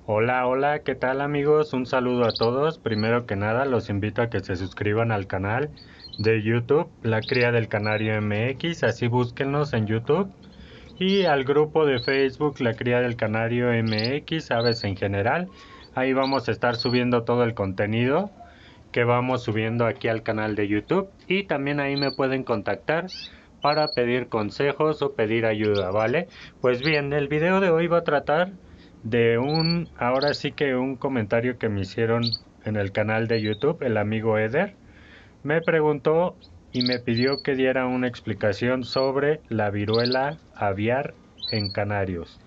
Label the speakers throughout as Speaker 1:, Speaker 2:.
Speaker 1: Hola, hola, ¿qué tal amigos? Un saludo a todos. Primero que nada, los invito a que se suscriban al canal de YouTube, La Cría del Canario MX, así búsquenlos en YouTube. Y al grupo de Facebook, La Cría del Canario MX, Aves en general. Ahí vamos a estar subiendo todo el contenido que vamos subiendo aquí al canal de YouTube. Y también ahí me pueden contactar para pedir consejos o pedir ayuda, ¿vale? Pues bien, el video de hoy va a tratar de ahora sí que un comentario que me hicieron en el canal de YouTube, el amigo Eder, me preguntó y me pidió que diera una explicación sobre la viruela aviar en canarios.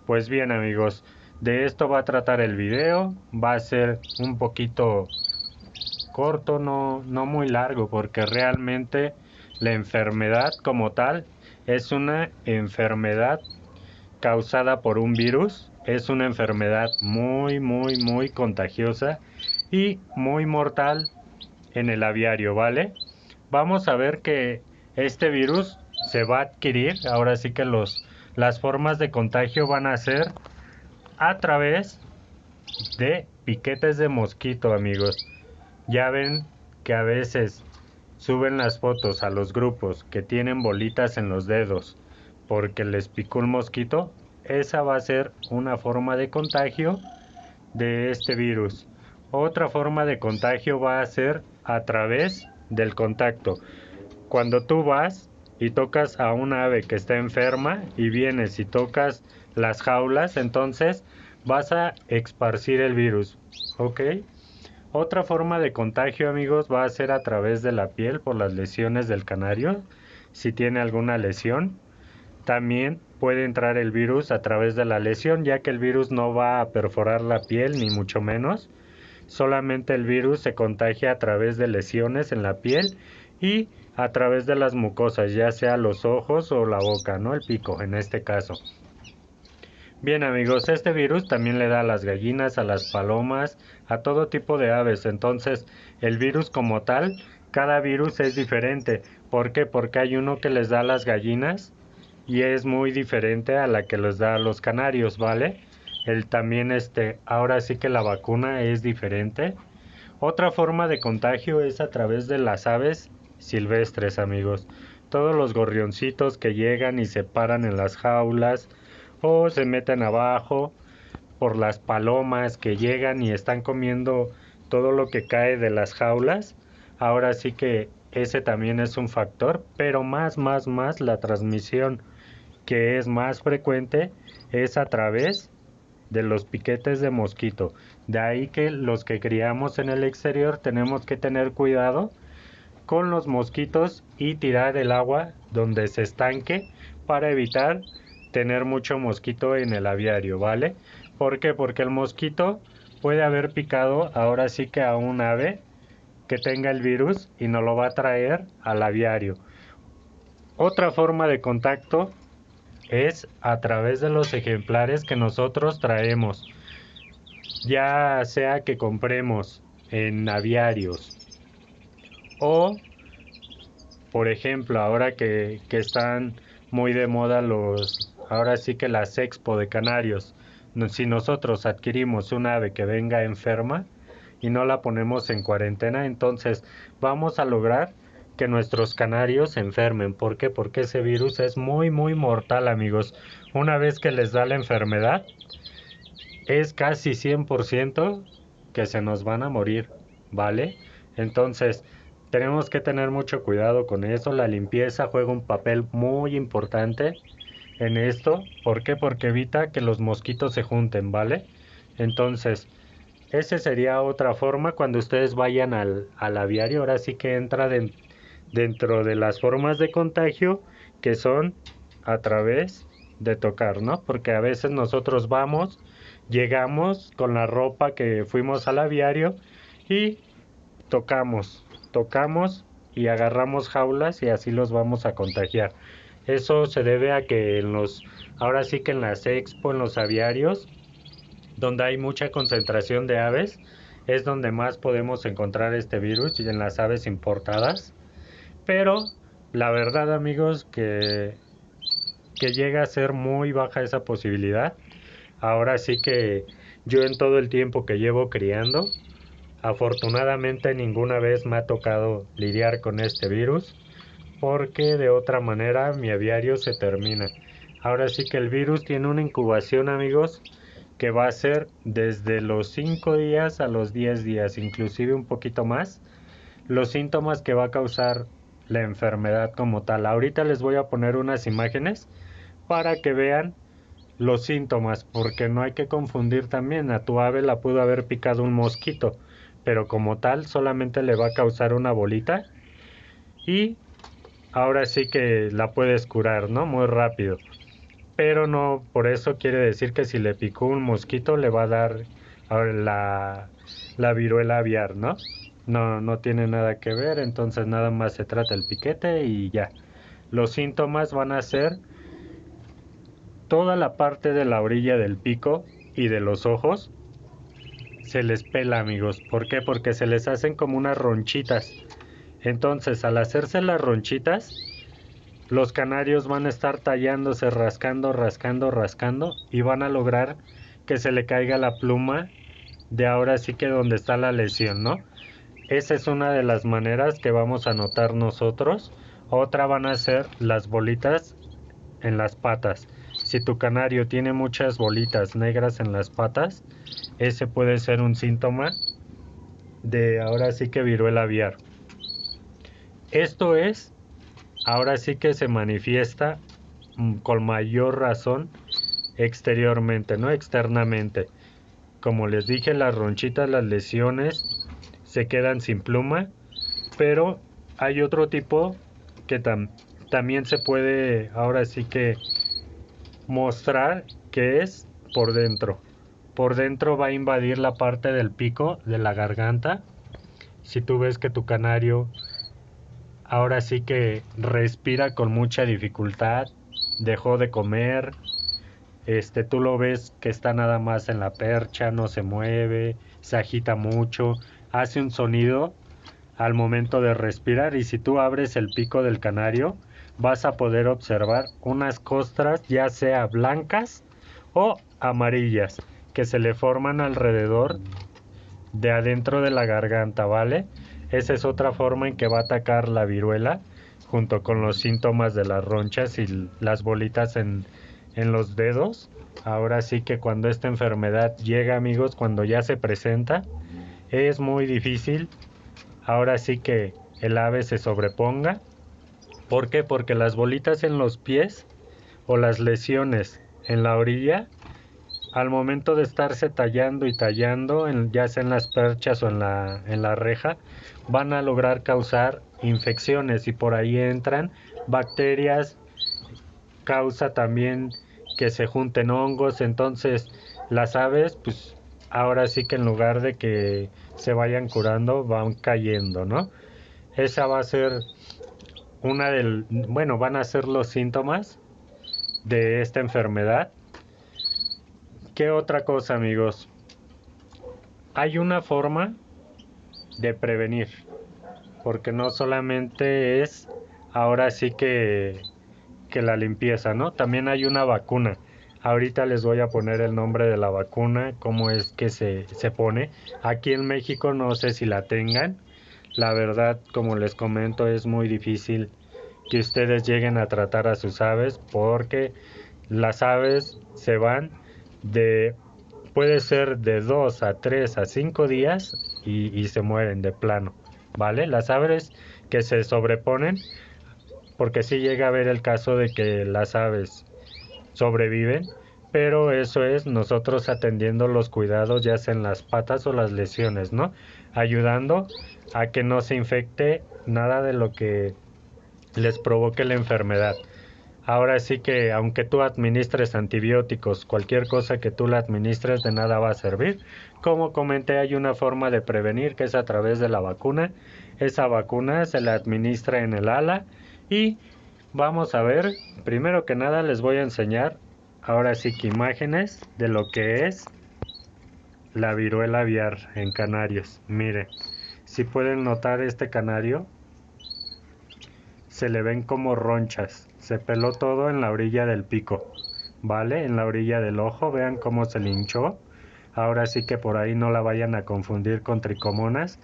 Speaker 1: Pues bien amigos, de esto va a tratar el video, va a ser un poquito corto, no muy largo, porque realmente la enfermedad como tal es una enfermedad causada por un virus. Es una enfermedad muy contagiosa y muy mortal en el aviario, ¿vale? Vamos a ver que este virus se va a adquirir, ahora sí que las formas de contagio van a ser a través de piquetes de mosquito, amigos. Ya ven que a veces suben las fotos a los grupos que tienen bolitas en los dedos porque les picó un mosquito. Esa va a ser una forma de contagio de este virus. Otra forma de contagio va a ser a través del contacto. Cuando tú vas y tocas a una ave que está enferma y vienes y tocas las jaulas, entonces vas a esparcir el virus, ¿ok? Otra forma de contagio, amigos, va a ser a través de la piel por las lesiones del canario. Si tiene alguna lesión, también puede entrar el virus a través de la lesión, ya que el virus no va a perforar la piel, ni mucho menos. Solamente el virus se contagia a través de lesiones en la piel y a través de las mucosas, ya sea los ojos o la boca, ¿no? El pico en este caso. Bien amigos, este virus también le da a las gallinas, a las palomas, a todo tipo de aves. Entonces, el virus como tal, cada virus es diferente. ¿Por qué? Porque hay uno que les da a las gallinas y es muy diferente a la que les da a los canarios, ¿vale? El también ahora sí que la vacuna es diferente. Otra forma de contagio es a través de las aves silvestres, amigos. Todos los gorrioncitos que llegan y se paran en las jaulas o se meten abajo, por las palomas que llegan y están comiendo todo lo que cae de las jaulas. Ahora sí que ese también es un factor, pero más la transmisión que es más frecuente es a través de los piquetes de mosquito. De ahí que los que criamos en el exterior tenemos que tener cuidado con los mosquitos y tirar el agua donde se estanque para evitar tener mucho mosquito en el aviario, ¿vale? ¿Por qué? Porque el mosquito puede haber picado ahora sí que a un ave que tenga el virus y nos lo va a traer al aviario. Otra forma de contacto es a través de los ejemplares que nosotros traemos, ya sea que compremos en aviarios o, por ejemplo, ahora que están muy de moda ahora sí que las expo de canarios, si nosotros adquirimos un ave que venga enferma y no la ponemos en cuarentena, entonces vamos a lograr que nuestros canarios se enfermen. ¿Por qué? Porque ese virus es muy mortal, amigos. Una vez que les da la enfermedad, es casi 100% que se nos van a morir, ¿vale? Entonces, tenemos que tener mucho cuidado con eso. La limpieza juega un papel muy importante en esto. ¿Por qué? Porque evita que los mosquitos se junten, ¿vale? Entonces, esa sería otra forma cuando ustedes vayan al aviario. Ahora sí que entra dentro de las formas de contagio que son a través de tocar, ¿no? Porque a veces nosotros llegamos con la ropa que fuimos al aviario y tocamos y agarramos jaulas y así los vamos a contagiar. Eso se debe a que ahora sí que en las expo, en los aviarios, donde hay mucha concentración de aves, es donde más podemos encontrar este virus y en las aves importadas. Pero la verdad, amigos, que llega a ser muy baja esa posibilidad. Ahora sí que yo en todo el tiempo que llevo criando, afortunadamente ninguna vez me ha tocado lidiar con este virus, porque de otra manera mi aviario se termina. Ahora sí que el virus tiene una incubación, amigos, que va a ser desde los 5 días a los 10 días, inclusive un poquito más, los síntomas que va a causar la enfermedad como tal. Ahorita les voy a poner unas imágenes para que vean los síntomas, porque no hay que confundir también. A tu ave la pudo haber picado un mosquito, pero como tal solamente le va a causar una bolita y ahora sí que la puedes curar, ¿no? Muy rápido. Pero no, por eso quiere decir que si le picó un mosquito le va a dar ahora la viruela aviar, ¿no? No, no tiene nada que ver, entonces nada más se trata el piquete y ya. Los síntomas van a ser toda la parte de la orilla del pico y de los ojos se les pela, amigos. ¿Por qué? Porque se les hacen como unas ronchitas. Entonces, al hacerse las ronchitas, los canarios van a estar tallándose, rascando, rascando, rascando y van a lograr que se le caiga la pluma de ahora sí que donde está la lesión, ¿no? Esa es una de las maneras que vamos a notar nosotros. Otra van a ser las bolitas en las patas. Si tu canario tiene muchas bolitas negras en las patas, ese puede ser un síntoma de ahora sí que viruela aviar. Esto es, ahora sí que se manifiesta con mayor razón exteriormente, no externamente. Como les dije, las ronchitas, las lesiones se quedan sin pluma, pero hay otro tipo que también se puede ahora sí que mostrar, que es por dentro. Por dentro va a invadir la parte del pico de la garganta. Si tú ves que tu canario ahora sí que respira con mucha dificultad, dejó de comer, tú lo ves que está nada más en la percha, no se mueve, se agita mucho, hace un sonido al momento de respirar, y si tú abres el pico del canario vas a poder observar unas costras ya sea blancas o amarillas que se le forman alrededor de adentro de la garganta, ¿vale? Esa es otra forma en que va a atacar la viruela, junto con los síntomas de las ronchas y las bolitas en los dedos. Ahora sí que cuando esta enfermedad llega, amigos, cuando ya se presenta, es muy difícil ahora sí que el ave se sobreponga. ¿Por qué? Porque las bolitas en los pies o las lesiones en la orilla, al momento de estarse tallando y tallando, ya sea en las perchas o en la reja, van a lograr causar infecciones y por ahí entran bacterias, causa también que se junten hongos. Entonces las aves pues ahora sí que en lugar de que se vayan curando van cayendo, ¿no? Esa va a ser bueno, van a ser los síntomas de esta enfermedad. ¿Qué otra cosa, amigos? Hay una forma de prevenir, porque no solamente es ahora sí que la limpieza, ¿no? También hay una vacuna. Ahorita les voy a poner el nombre de la vacuna, cómo es que se pone. Aquí en México no sé si la tengan. La verdad, como les comento, es muy difícil que ustedes lleguen a tratar a sus aves, porque las aves se van de, puede ser de 2 a 3 a 5 días y se mueren de plano, ¿vale? Las aves que se sobreponen, porque sí llega a haber el caso de que las aves sobreviven, pero eso es nosotros atendiendo los cuidados ya sea en las patas o las lesiones, ¿no? Ayudando a que no se infecte nada de lo que les provoque la enfermedad. Ahora sí que aunque tú administres antibióticos, cualquier cosa que tú la administres de nada va a servir. Como comenté, hay una forma de prevenir que es a través de la vacuna. Esa vacuna se la administra en el ala y vamos a ver, primero que nada les voy a enseñar ahora sí que imágenes de lo que es la viruela aviar en canarios. Mire, si pueden notar este canario, se le ven como ronchas, se peló todo en la orilla del pico. ¿vale? En la orilla del ojo, vean cómo se le hinchó. Ahora sí que por ahí no la vayan a confundir con tricomonas,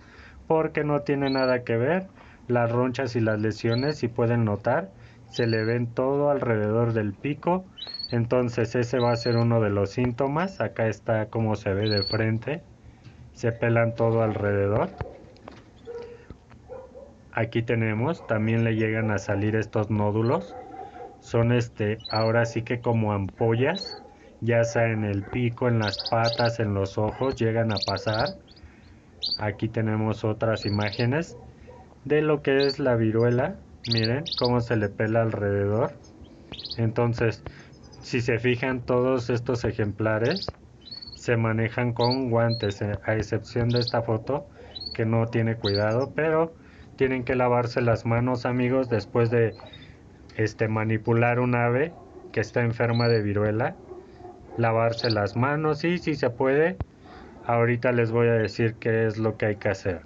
Speaker 1: porque no tiene nada que ver. Las ronchas y las lesiones, si pueden notar, se le ven todo alrededor del pico. Entonces ese va a ser uno de los síntomas. Acá está como se ve de frente. Se pelan todo alrededor. Aquí tenemos, también le llegan a salir estos nódulos. Son ahora sí que como ampollas, ya sea en el pico, en las patas, en los ojos, llegan a pasar. Aquí tenemos otras imágenes de lo que es la viruela. Miren cómo se le pela alrededor. Entonces, si se fijan, todos estos ejemplares se manejan con guantes, a excepción de esta foto que no tiene cuidado, pero tienen que lavarse las manos, amigos, después de manipular un ave que está enferma de viruela. Lavarse las manos y si se puede, ahorita les voy a decir qué es lo que hay que hacer.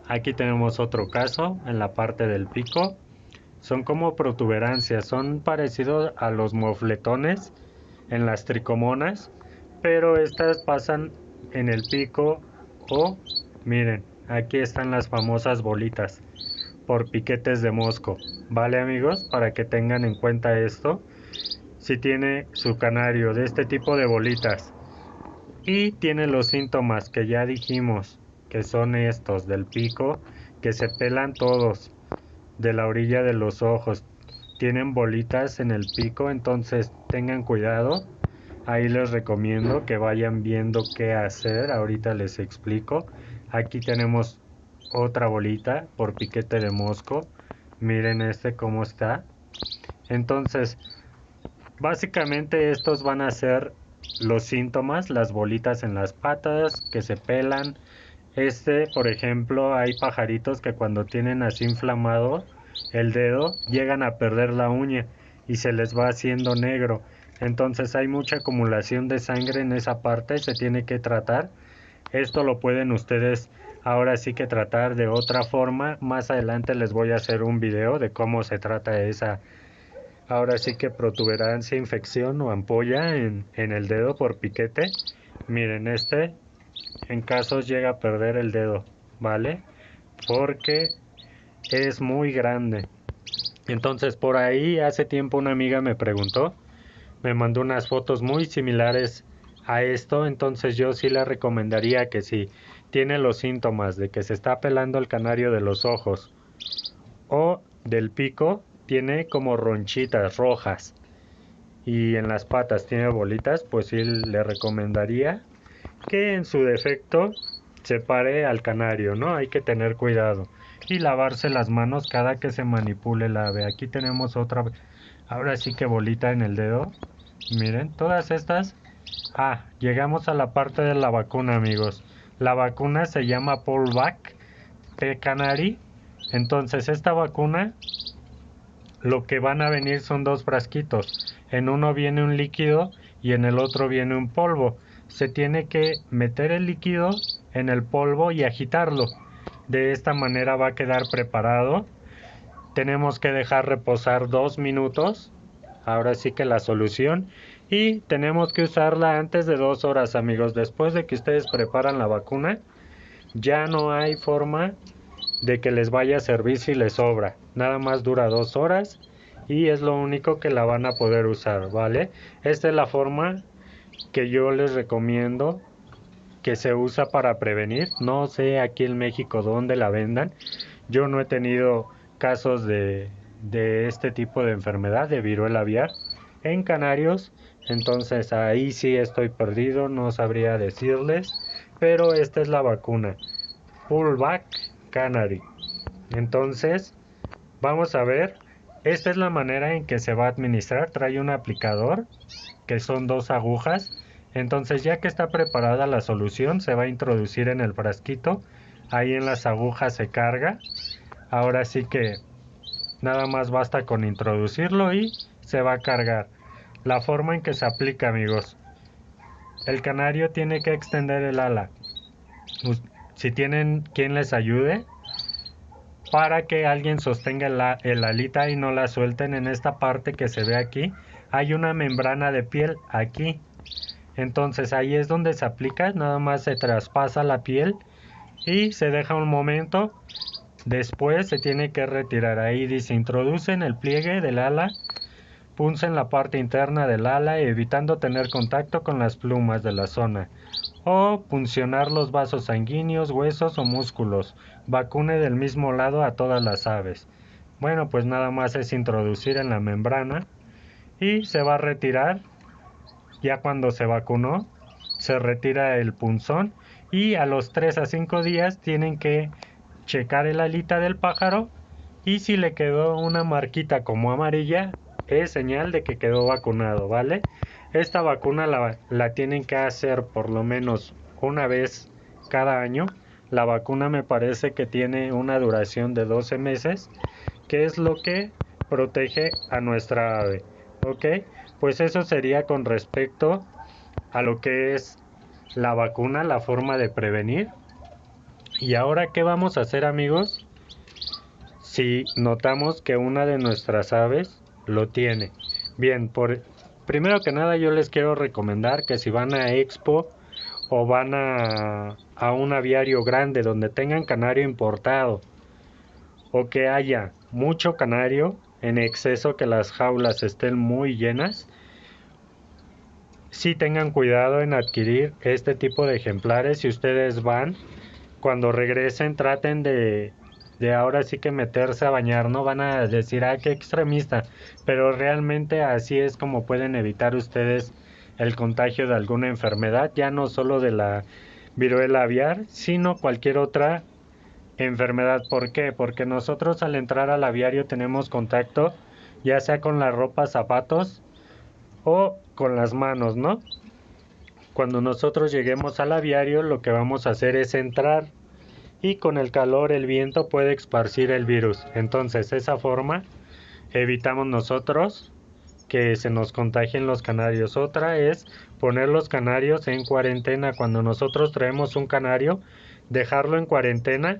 Speaker 1: Aquí tenemos otro caso en la parte del pico. Son como protuberancias, son parecidos a los mofletones en las tricomonas, pero estas pasan en el pico. O miren, aquí están las famosas bolitas por piquetes de mosco. Vale, amigos, para que tengan en cuenta esto. Si tiene su canario de este tipo de bolitas y tiene los síntomas que ya dijimos, que son estos del pico, que se pelan todos, de la orilla de los ojos, tienen bolitas en el pico, entonces tengan cuidado. Ahí les recomiendo que vayan viendo qué hacer. Ahorita les explico. Aquí tenemos otra bolita por piquete de mosco. Miren cómo está. Entonces, básicamente estos van a ser los síntomas, las bolitas en las patas que se pelan. Por ejemplo, hay pajaritos que cuando tienen así inflamado el dedo, llegan a perder la uña y se les va haciendo negro. Entonces hay mucha acumulación de sangre en esa parte, se tiene que tratar. Esto lo pueden ustedes ahora sí que tratar de otra forma. Más adelante les voy a hacer un video de cómo se trata esa, ahora sí que protuberancia, infección o ampolla en el dedo por piquete. Miren, en casos llega a perder el dedo, ¿vale? Porque es muy grande. Entonces por ahí hace tiempo una amiga me preguntó, me mandó unas fotos muy similares a esto. Entonces yo sí le recomendaría que si tiene los síntomas de que se está pelando el canario de los ojos o del pico, tiene como ronchitas rojas y en las patas tiene bolitas, pues sí le recomendaría que en su defecto separe al canario, ¿no? Hay que tener cuidado y lavarse las manos cada que se manipule el ave. Aquí tenemos otra, ahora sí que bolita en el dedo. Miren, todas estas. Llegamos a la parte de la vacuna, amigos. La vacuna se llama Poulvac P. Canary. Entonces esta vacuna, lo que van a venir son dos frasquitos. En uno viene un líquido y en el otro viene un polvo. Se tiene que meter el líquido en el polvo y agitarlo. De esta manera va a quedar preparado. Tenemos que dejar reposar 2 minutos. Ahora sí que la solución. Y tenemos que usarla antes de 2 horas, amigos. Después de que ustedes preparan la vacuna, ya no hay forma de que les vaya a servir si les sobra. Nada más dura 2 horas y es lo único que la van a poder usar, ¿vale? Esta es la forma que yo les recomiendo que se usa para prevenir. No sé aquí en México dónde la vendan. Yo no he tenido casos de este tipo de enfermedad, de viruela aviar, en canarios. Entonces ahí sí estoy perdido, no sabría decirles. Pero esta es la vacuna, Poulvac Canary. Entonces, vamos a ver. Esta es la manera en que se va a administrar. Trae un aplicador, que son 2 agujas. Entonces, ya que está preparada la solución, se va a introducir en el frasquito. Ahí en las agujas se carga. Ahora sí que nada más basta con introducirlo y se va a cargar. La forma en que se aplica, amigos. El canario tiene que extender el ala. Si tienen quien les ayude, para que alguien sostenga el alita y no la suelten en esta parte que se ve aquí. hay una membrana de piel aquí. Entonces ahí es donde se aplica, nada más se traspasa la piel y se deja un momento. Después se tiene que retirar. Ahí dice: introducen el pliegue del ala, puncen la parte interna del ala evitando tener contacto con las plumas de la zona. O puncionar los vasos sanguíneos, huesos o músculos. Vacune del mismo lado a todas las aves. Bueno, pues nada más es introducir en la membrana y se va a retirar. Ya cuando se vacunó, se retira el punzón y a los 3 a 5 días tienen que checar el alita del pájaro, y si le quedó una marquita como amarilla, es señal de que quedó vacunado, ¿vale? Esta vacuna la tienen que hacer por lo menos una vez cada año. La vacuna me parece que tiene una duración de 12 meses, que es lo que protege a nuestra ave, ¿ok? Pues eso sería con respecto a lo que es la vacuna, la forma de prevenir. Y ahora, ¿qué vamos a hacer, amigos? Si notamos que una de nuestras aves lo tiene. Bien, primero que nada yo les quiero recomendar que si van a Expo o van a un aviario grande donde tengan canario importado, o que haya mucho canario en exceso, que las jaulas estén muy llenas, sí tengan cuidado en adquirir este tipo de ejemplares. Si ustedes van, cuando regresen traten de ahora sí que meterse a bañar. No van a decir: ah, qué extremista, pero realmente así es como pueden evitar ustedes el contagio de alguna enfermedad, ya no solo de la viruela aviar, sino cualquier otra enfermedad. ¿Por qué? Porque nosotros al entrar al aviario tenemos contacto ya sea con la ropa, zapatos o con las manos, ¿no? Cuando nosotros lleguemos al aviario, lo que vamos a hacer es entrar, y con el calor el viento puede esparcir el virus. Entonces, esa forma evitamos nosotros que se nos contagien los canarios. Otra es poner los canarios en cuarentena. Cuando nosotros traemos un canario, dejarlo en cuarentena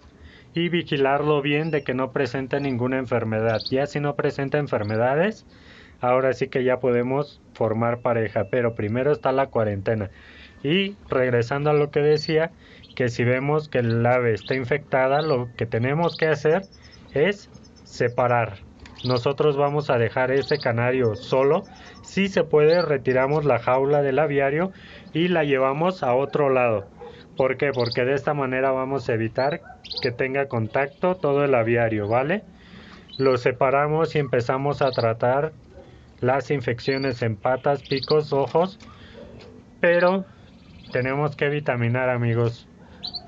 Speaker 1: y vigilarlo bien de que no presente ninguna enfermedad. Ya si no presenta enfermedades, ahora sí que ya podemos formar pareja, pero primero está la cuarentena. Y regresando a lo que decía, que si vemos que el ave está infectada, lo que tenemos que hacer es separar. Nosotros vamos a dejar ese canario solo. Si se puede, retiramos la jaula del aviario y la llevamos a otro lado. ¿Por qué? Porque de esta manera vamos a evitar que tenga contacto todo el aviario, ¿vale? Lo separamos y empezamos a tratar las infecciones en patas, picos, ojos, pero tenemos que vitaminar, amigos,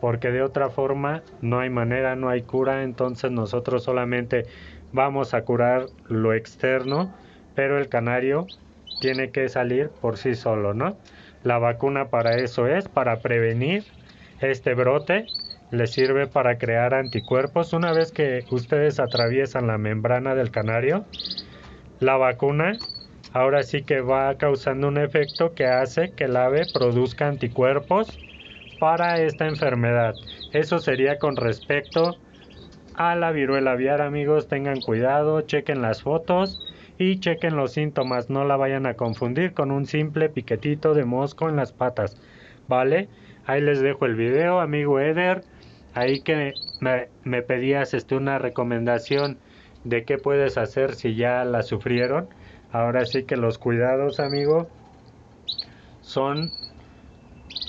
Speaker 1: porque de otra forma no hay manera, no hay cura. Entonces nosotros solamente vamos a curar lo externo, pero el canario tiene que salir por sí solo, ¿no? La vacuna para eso es, para prevenir este brote. Les sirve para crear anticuerpos. Una vez que ustedes atraviesan la membrana del canario, la vacuna ahora sí que va causando un efecto que hace que el ave produzca anticuerpos para esta enfermedad. Eso sería con respecto a la viruela aviar, amigos. Tengan cuidado, chequen las fotos y chequen los síntomas. No la vayan a confundir con un simple piquetito de mosco en las patas, ¿vale? Ahí les dejo el video, amigo Eder. Ahí que me pedías una recomendación de qué puedes hacer si ya la sufrieron. Ahora sí que los cuidados, amigo, son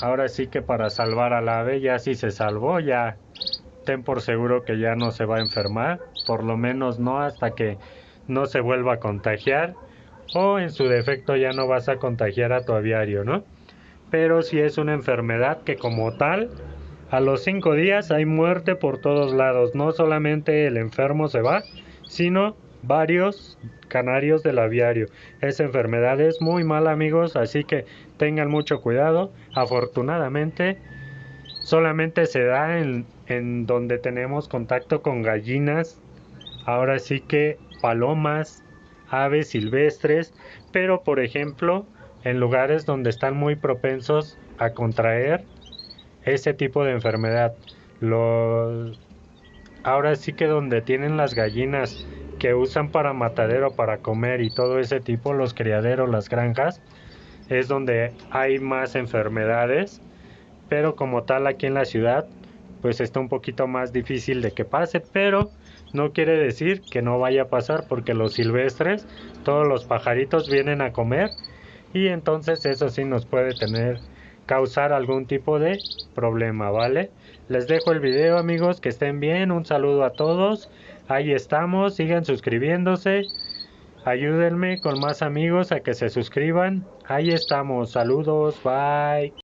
Speaker 1: ahora sí que para salvar al ave. Ya si se salvó, ya ten por seguro que ya no se va a enfermar, por lo menos no hasta que no se vuelva a contagiar, o en su defecto ya no vas a contagiar a tu aviario, ¿no? Pero si es una enfermedad que como tal, a los 5 días hay muerte por todos lados. No solamente el enfermo se va, sino varios canarios del aviario. Esa enfermedad es muy mala, amigos, así que tengan mucho cuidado. Afortunadamente solamente se da en donde tenemos contacto con gallinas, ahora sí que palomas, aves silvestres, pero por ejemplo en lugares donde están muy propensos a contraer ese tipo de enfermedad. Ahora sí que donde tienen las gallinas que usan para matadero, para comer y todo ese tipo, los criaderos, las granjas, es donde hay más enfermedades, pero como tal aquí en la ciudad pues está un poquito más difícil de que pase, pero no quiere decir que no vaya a pasar, porque los silvestres, todos los pajaritos vienen a comer y entonces eso sí nos puede causar algún tipo de problema, ¿vale? Les dejo el video, amigos, que estén bien, un saludo a todos, ahí estamos, sigan suscribiéndose, ayúdenme con más amigos a que se suscriban, ahí estamos, saludos, bye.